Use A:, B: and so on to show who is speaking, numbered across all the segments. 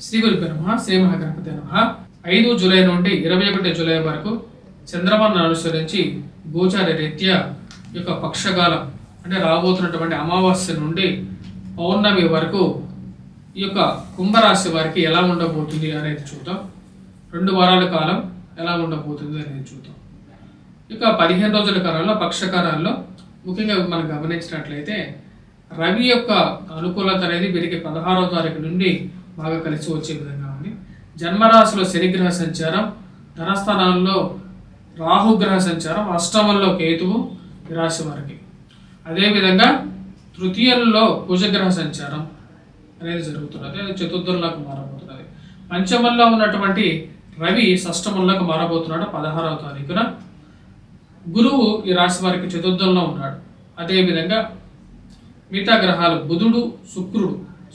A: శ్రీ గురుభ్యో నమః. శ్రీ మహాగణపతి నమః. 5 జూలై నుండి 21 జూలై వరకు చంద్రమాను అనుసరించి గోచార రీత్యా యొక్క పక్షకాలం అంటే రాబోతున్నటువంటి అమావాస్య నుండి పౌర్ణమి వరకు ఈ యొక్క కుంభరాశి వారికి ఎలా ఉండబోతుంది అనేది చూద్దాం. 2 వారాల కాలం ఎలా ఉండబోతుంది అనేది చూద్దాం. ఇక 15 రోజుల కాలంలో పక్షకాలంలో ముఖ్యంగా మనం గమనించినట్లయితే రవి యొక్క అనుకూలత అనేది వీరికి 16వ తారీఖు నుండి బాగా కలిసి వచ్చే విధంగా ఉంది. జన్మరాశిలో శనిగ్రహ సంచారం, ధనస్థానాల్లో రాహుగ్రహ సంచారం, అష్టమంలో కేతువు ఈ రాశి వారికి. అదేవిధంగా తృతీయంలో కుజగ్రహ సంచారం అనేది జరుగుతున్నది. అది చతుర్థంలోకి మారబోతున్నది. పంచమంలో ఉన్నటువంటి రవి షష్టమంలోకి మారబోతున్నాడు 16వ తారీఖున. గురువు ఈ రాశి వారికి చతుర్థంలో ఉన్నాడు. అదేవిధంగా మిగతా గ్రహాలు బుధుడు,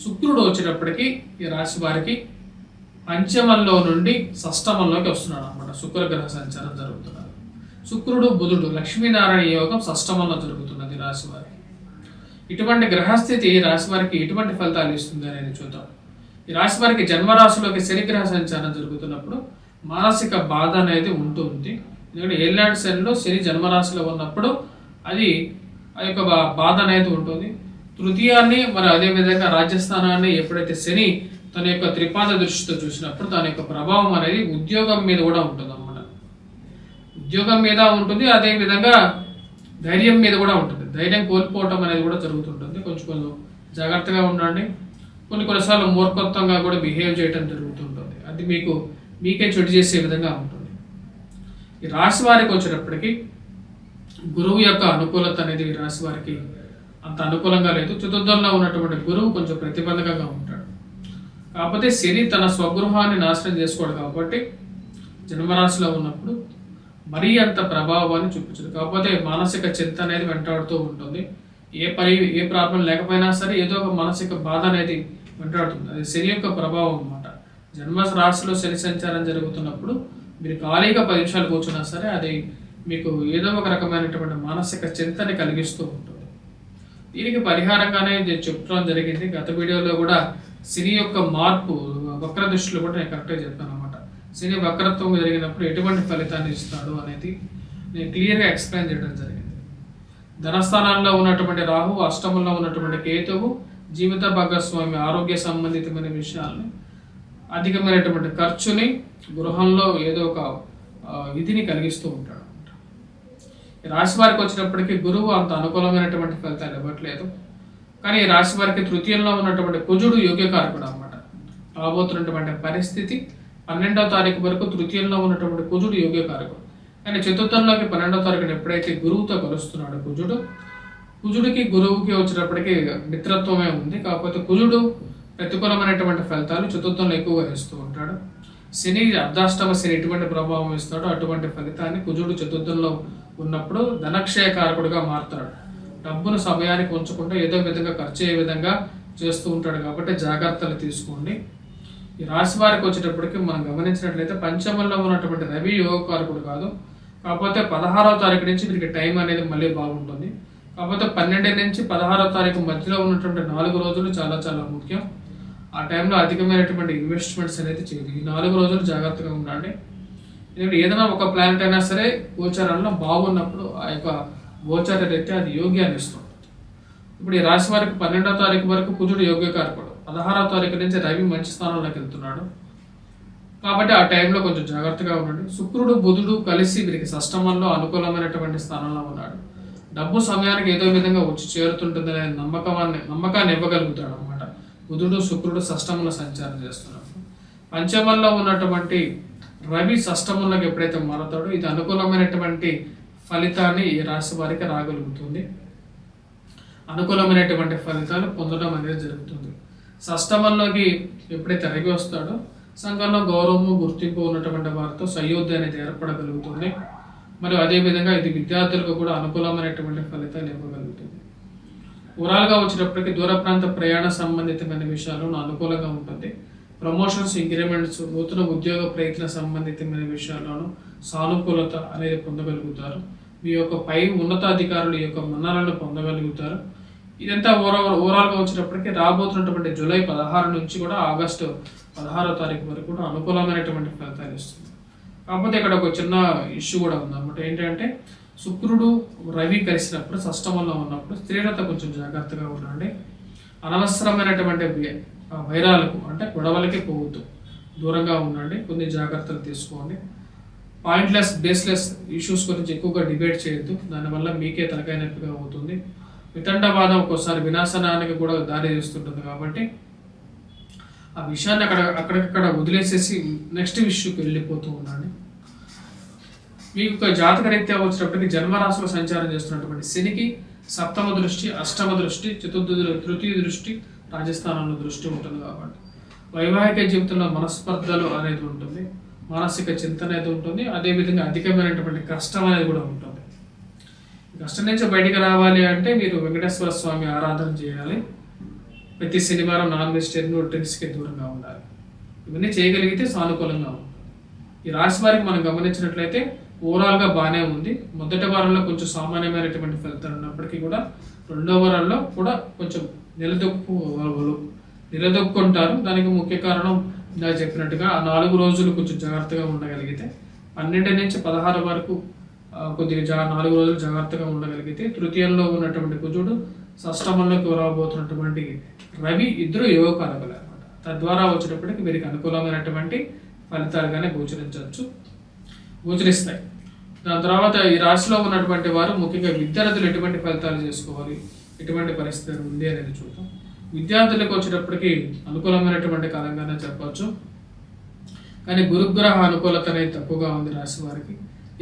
A: శుక్రుడు వచ్చేటప్పటికి ఈ రాశి వారికి పంచమంలో నుండి షష్టమంలోకి వస్తున్నాడు అనమాట. శుక్రగ్రహ సంచారం జరుగుతున్నది. శుక్రుడు, బుధుడు, లక్ష్మీనారాయణ యోగం షష్టమంలో జరుగుతున్నది రాశి వారికి. ఇటువంటి గ్రహస్థితి ఈ రాశి వారికి ఎటువంటి ఫలితాలు ఇస్తుంది అనేది చూద్దాం. ఈ రాశి వారికి జన్మరాశిలోకి శనిగ్రహ సంచారం జరుగుతున్నప్పుడు మానసిక బాధ అనేది ఉంటుంది. ఎందుకంటే ఏళ్ళనాటి శనిలో శని జన్మరాశిలో ఉన్నప్పుడు అది ఆ యొక్క బాధ అనేది ఉంటుంది. తృతీయాన్ని మరి అదేవిధంగా రాజ్యస్థానాన్ని ఎప్పుడైతే శని తన యొక్క త్రిపాద దృష్టితో చూసినప్పుడు తన యొక్క ప్రభావం అనేది ఉద్యోగం మీద కూడా ఉంటుంది అన్నమాట. ఉద్యోగం మీద ఉంటుంది, అదేవిధంగా ధైర్యం మీద కూడా ఉంటుంది. ధైర్యం కోల్పోవటం అనేది కూడా జరుగుతుంటుంది. కొంచెం జాగ్రత్తగా ఉండండి. కొన్నిసార్లు మూర్ఖత్వంగా కూడా బిహేవ్ చేయడం జరుగుతుంటుంది. అది మీకే చెడు చేసే విధంగా ఉంటుంది. ఈ రాశి వారికి వచ్చేటప్పటికి గురువు యొక్క అనుకూలత అనేది ఈ రాశి వారికి అంత అనుకూలంగా లేదు. చతుర్థంలో ఉన్నటువంటి గురువు కొంచెం ప్రతిబంధకంగా ఉంటాడు. కాకపోతే శని తన స్వగృహాన్ని నాశనం చేసుకోడు కాబట్టి జన్మరాశిలో ఉన్నప్పుడు మరీ అంత ప్రభావాన్ని చూపించదు. కాకపోతే మానసిక చింత అనేది వెంటాడుతూ ఉంటుంది. ఏ ప్రాబ్లం లేకపోయినా సరే ఏదో ఒక మానసిక బాధ అనేది వెంటాడుతుంది. అది శని యొక్క ప్రభావం అన్నమాట. జన్మ రాశిలో శని సంచారం జరుగుతున్నప్పుడు మీరు ఖాళీగా 10 నిమిషాలు కూర్చున్నా సరే అది మీకు ఏదో ఒక రకమైనటువంటి మానసిక చింతని కలిగిస్తూ ఉంటుంది. దీనికి పరిహారంగానే చెప్పడం జరిగింది. గత వీడియోలో కూడా శని యొక్క మార్పు వక్ర దృష్టిలో కూడా నేను కరెక్ట్గా చెప్పాను అనమాట. శని వక్రత్వం జరిగినప్పుడు ఎటువంటి ఫలితాన్ని ఇస్తాడు అనేది నేను క్లియర్గా ఎక్స్ప్లెయిన్ చేయడం జరిగింది. ధనస్థానాల్లో ఉన్నటువంటి రాహు, అష్టమంలో ఉన్నటువంటి కేతువు జీవిత భాగస్వామి ఆరోగ్య సంబంధితమైన విషయాల్ని, అధికమైనటువంటి ఖర్చుని, గృహంలో ఏదో ఒక విధిని కలిగిస్తూ ఉంటాడు. ఈ రాశి వారికి వచ్చినప్పటికీ గురువు అంత అనుకూలమైనటువంటి ఫలితాలు ఇవ్వట్లేదు. కానీ ఈ రాశి వారికి తృతీయంలో ఉన్నటువంటి కుజుడు యోగ్యకారకుడు అన్నమాట. రాబోతున్నటువంటి పరిస్థితి 12వ తారీఖు వరకు తృతీయంలో ఉన్నటువంటి కుజుడు యోగ్యకారకుడు. కానీ చతుర్థంలోకి 12వ తారీఖున ఎప్పుడైతే గురువుతో కలుస్తున్నాడు కుజుడికి గురువుకి వచ్చేటప్పటికి మిత్రత్వమే ఉంది. కాకపోతే కుజుడు ప్రతికూలమైనటువంటి ఫలితాలు చతుర్థంలో ఎక్కువగా ఇస్తూ ఉంటాడు. శని అర్ధాష్టమ శని ఎటువంటి ప్రభావం ఇస్తాడో అటువంటి ఫలితాన్ని కుజుడు చతుర్థంలో ఉన్నప్పుడు ధనక్షయకారకుడుగా మారుతాడు. డబ్బును సమయానికి ఉంచకుండా ఏదో విధంగా ఖర్చు అయ్యే విధంగా చేస్తూ ఉంటాడు. కాబట్టి జాగ్రత్తలు తీసుకోండి. ఈ రాశి వారికి వచ్చేటప్పటికి మనం గమనించినట్లయితే పంచమంలో ఉన్నటువంటి రవి యోగకారకుడు కాదు. కాకపోతే 16వ తారీఖు నుంచి వీరికి టైం అనేది మళ్ళీ బాగుంటుంది. కాకపోతే 12 నుంచి 16వ తారీఖు మధ్యలో ఉన్నటువంటి 4 రోజులు చాలా చాలా ముఖ్యం. ఆ టైంలో అధికమైనటువంటి ఇన్వెస్ట్మెంట్స్ అనేది చేయదు. ఈ 4 రోజులు జాగ్రత్తగా ఉండండి. ఎందుకంటే ఏదైనా ఒక ప్లానెట్ అయినా సరే గోచారంలో బాగున్నప్పుడు ఆ యొక్క గోచార రీత్యా అది యోగ్యాన్ని ఇస్తుంది. ఇప్పుడు ఈ రాశి వారికి 12వ తారీఖు వరకు కుజుడు యోగ్యకారకుడు, 16వ తారీఖు నుంచి రవి మంచి స్థానంలోకి వెళ్తున్నాడు. కాబట్టి ఆ టైంలో కొంచెం జాగ్రత్తగా ఉండండి. శుక్రుడు, బుధుడు కలిసి వీరికి షష్టమంలో అనుకూలమైనటువంటి స్థానంలో ఉన్నాడు. డబ్బు సమయానికి ఏదో విధంగా వచ్చి చేరుతుంటుందనే నమ్మకాన్ని ఇవ్వగలుగుతాడు అనమాట. బుధుడు, శుక్రుడు షష్టమంలో సంచారం చేస్తున్నాడు. పంచమంలో ఉన్నటువంటి రవి షష్టమంలోకి ఎప్పుడైతే మారుతాడో ఇది అనుకూలమైనటువంటి ఫలితాన్ని ఈ రాశి వారికి రాగలుగుతుంది. అనుకూలమైనటువంటి ఫలితాలు పొందడం అనేది జరుగుతుంది. షష్టమంలోకి ఎప్పుడైతే రవి వస్తాడో సంఘంలో గౌరవము, గుర్తింపు ఉన్నటువంటి వారితో సయోధ్య అనేది ఏర్పడగలుగుతుంది. మరియు అదేవిధంగా ఇది విద్యార్థులకు కూడా అనుకూలమైనటువంటి ఫలితాలు ఇవ్వగలుగుతుంది. ఓవరాల్గా వచ్చేటప్పటికి దూర ప్రాంత ప్రయాణ సంబంధితమైన విషయాలు అనుకూలంగా ఉంటుంది. ప్రమోషన్స్, ఇంక్రిమెంట్స్, నూతన ఉద్యోగ ప్రయత్న సంబంధితమైన విషయాల్లోనూ సానుకూలత అనేది పొందగలుగుతారు. మీ యొక్క పై ఉన్నతాధికారుల యొక్క మన్ననలను పొందగలుగుతారు. ఇదంతా ఓవరాల్గా వచ్చినప్పటికీ రాబోతున్నటువంటి జూలై 16 నుంచి కూడా ఆగస్టు 16వ తారీఖు వరకు కూడా అనుకూలమైనటువంటి ఫలితాలు ఇస్తుంది. కాకపోతే ఇక్కడ ఒక చిన్న ఇష్యూ కూడా ఉందన్నమాట. ఏంటంటే శుక్రుడు రవి కలిసినప్పుడు షష్టమంలో ఉన్నప్పుడు స్త్రీలత కొంచెం జాగ్రత్తగా ఉండండి. అనవసరమైనటువంటి వైరాలకు అంటే గొడవలకి పోవద్దు, దూరంగా ఉండండి, కొన్ని జాగ్రత్తలు తీసుకోండి. పాయింట్లెస్ బేస్లెస్ ఇష్యూస్ గురించి ఎక్కువగా డిబేట్ చేయొద్దు, దానివల్ల మీకే తలకాయ నొప్పిగా అవుతుంది. వితండవాదం ఒక్కోసారి వినాశనానికి కూడా దారి తీస్తుంటుంది. కాబట్టి ఆ విషయాన్ని అక్కడికక్కడ వదిలేసేసి నెక్స్ట్ ఇష్యూకి వెళ్ళిపోతూ ఉండండి. మీకు జాతక రీత్యా వచ్చినప్పటికీ జన్మరాశులు సంచారం చేస్తున్నటువంటి శనికి సప్తమ దృష్టి, అష్టమ దృష్టి, తృతీయ దృష్టి, రాజస్థానంలో దృష్టి ఉంటుంది. కాబట్టి వైవాహిక జీవితంలో మనస్పర్ధలు అనేది ఉంటుంది, మానసిక చింతన అనేది ఉంటుంది, అదేవిధంగా అధికమైనటువంటి కష్టం అనేది కూడా ఉంటుంది. కష్టం నుంచి బయటికి రావాలి అంటే మీరు వెంకటేశ్వర స్వామి ఆరాధన చేయాలి. ప్రతి శనివారం నాన్ వెజిటేరియన్ డ్రింక్స్కి దూరంగా ఉండాలి. ఇవన్నీ చేయగలిగితే సానుకూలంగా ఉంటుంది. ఈ రాశి వారికి మనం గమనించినట్లయితే ఓవరాల్గా బాగానే ఉంది. మొదటి వారంలో కొంచెం సామాన్యమైనటువంటి ఫలితాలు ఉన్నప్పటికీ కూడా రెండో వారంలో కూడా కొంచెం నిలదొక్కుంటారు. దానికి ముఖ్య కారణం ఇలా చెప్పినట్టుగా ఆ 4 రోజులు కొంచెం జాగ్రత్తగా ఉండగలిగితే, 12 నుంచి 16 వరకు కొద్దిగా 4 రోజులు జాగ్రత్తగా ఉండగలిగితే, తృతీయంలో ఉన్నటువంటి కుజుడు, షష్టమంలోకి రాబోతున్నటువంటి రవి ఇద్దరు యోగకారకులు అనమాట. తద్వారా వచ్చేటప్పటికి వీరికి అనుకూలమైనటువంటి ఫలితాలుగానే గోచరిస్తాయి. దాని తర్వాత ఈ రాశిలో ఉన్నటువంటి వారు ముఖ్యంగా విద్యార్థులు ఎటువంటి ఫలితాలు చేసుకోవాలి, ఎటువంటి పరిస్థితి ఉంది అనేది చూద్దాం. విద్యార్థులకు వచ్చేటప్పటికి అనుకూలమైనటువంటి కాలంగానే చెప్పవచ్చు. కానీ గురుగ్రహ అనుకూలత అనేది తక్కువగా ఉంది రాశి వారికి.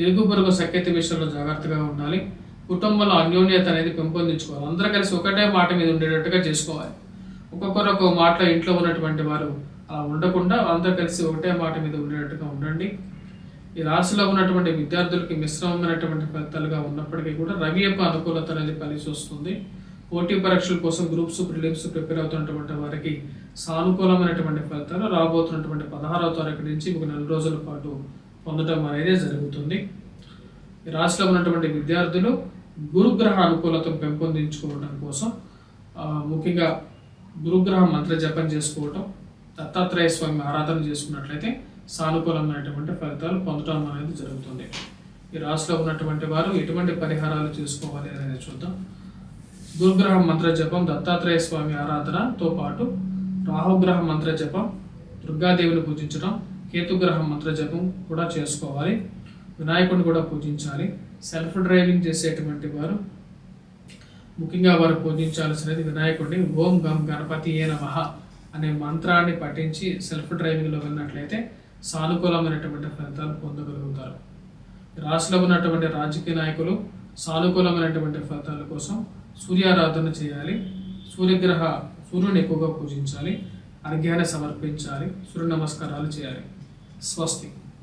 A: ఇరుగు పొరుగు సఖ్యత విషయంలో జాగ్రత్తగా ఉండాలి. కుటుంబంలో అన్యోన్యత అనేది పెంపొందించుకోవాలి. అందరూ కలిసి ఒకటే మాట మీద ఉండేటట్టుగా చేసుకోవాలి. ఒక్కొక్కరు ఒక మాటలో ఇంట్లో ఉన్నటువంటి వారు అలా ఉండకుండా అందరూ కలిసి ఒకటే మాట మీద ఉండేటట్టుగా ఉండండి. ఈ రాశిలో ఉన్నటువంటి విద్యార్థులకి మిశ్రమమైనటువంటి ఫలితాలుగా ఉన్నప్పటికీ కూడా రవి యొక్క అనుకూలత అనేది కలిసి వస్తుంది. పోటీ పరీక్షల కోసం గ్రూప్స్, ప్రిలిమ్స్ ప్రిపేర్ అవుతున్నటువంటి వారికి సానుకూలమైనటువంటి ఫలితాలు రాబోతున్నటువంటి 16వ తారీఖు నుంచి ఒక 4 రోజుల పాటు పొందడం అనేది జరుగుతుంది. ఈ రాశిలో ఉన్నటువంటి విద్యార్థులు గురుగ్రహ అనుకూలతను పెంపొందించుకోవడం కోసం ముఖ్యంగా గురుగ్రహ మంత్ర జపం చేసుకోవటం, దత్తాత్రేయ స్వామి ఆరాధన చేసుకున్నట్లయితే సానుకూలమైనటువంటి ఫలితాలు పొందడం అనేది జరుగుతుంది. ఈ రాశిలో ఉన్నటువంటి వారు ఎటువంటి పరిహారాలు చేసుకోవాలి అనేది చూద్దాం. గురుగ్రహ మంత్ర జపం, దత్తాత్రేయ స్వామి ఆరాధనతో పాటు రాహుగ్రహ మంత్ర జపం, దుర్గాదేవిని పూజించడం, కేతుగ్రహ మంత్ర జపం కూడా చేసుకోవాలి. వినాయకుడిని కూడా పూజించాలి. సెల్ఫ్ డ్రైవింగ్ చేసేటువంటి వారు ముఖ్యంగా వారు పూజించాల్సినది వినాయకుడిని. ఓం గం గణపతియే నమః అనే మంత్రాన్ని పఠించి సెల్ఫ్ డ్రైవింగ్లో వెళ్ళినట్లయితే సానుకూలమైనటువంటి ఫలితాలు పొందగలుగుతారు. రాశిలో ఉన్నటువంటి రాజకీయ నాయకులు సానుకూలమైనటువంటి ఫలితాల కోసం సూర్యారాధన చేయాలి. సూర్యుని ఎక్కువగా పూజించాలి. అర్ఘ్యాన్ని సమర్పించాలి. సూర్య నమస్కారాలు చేయాలి. స్వస్తి.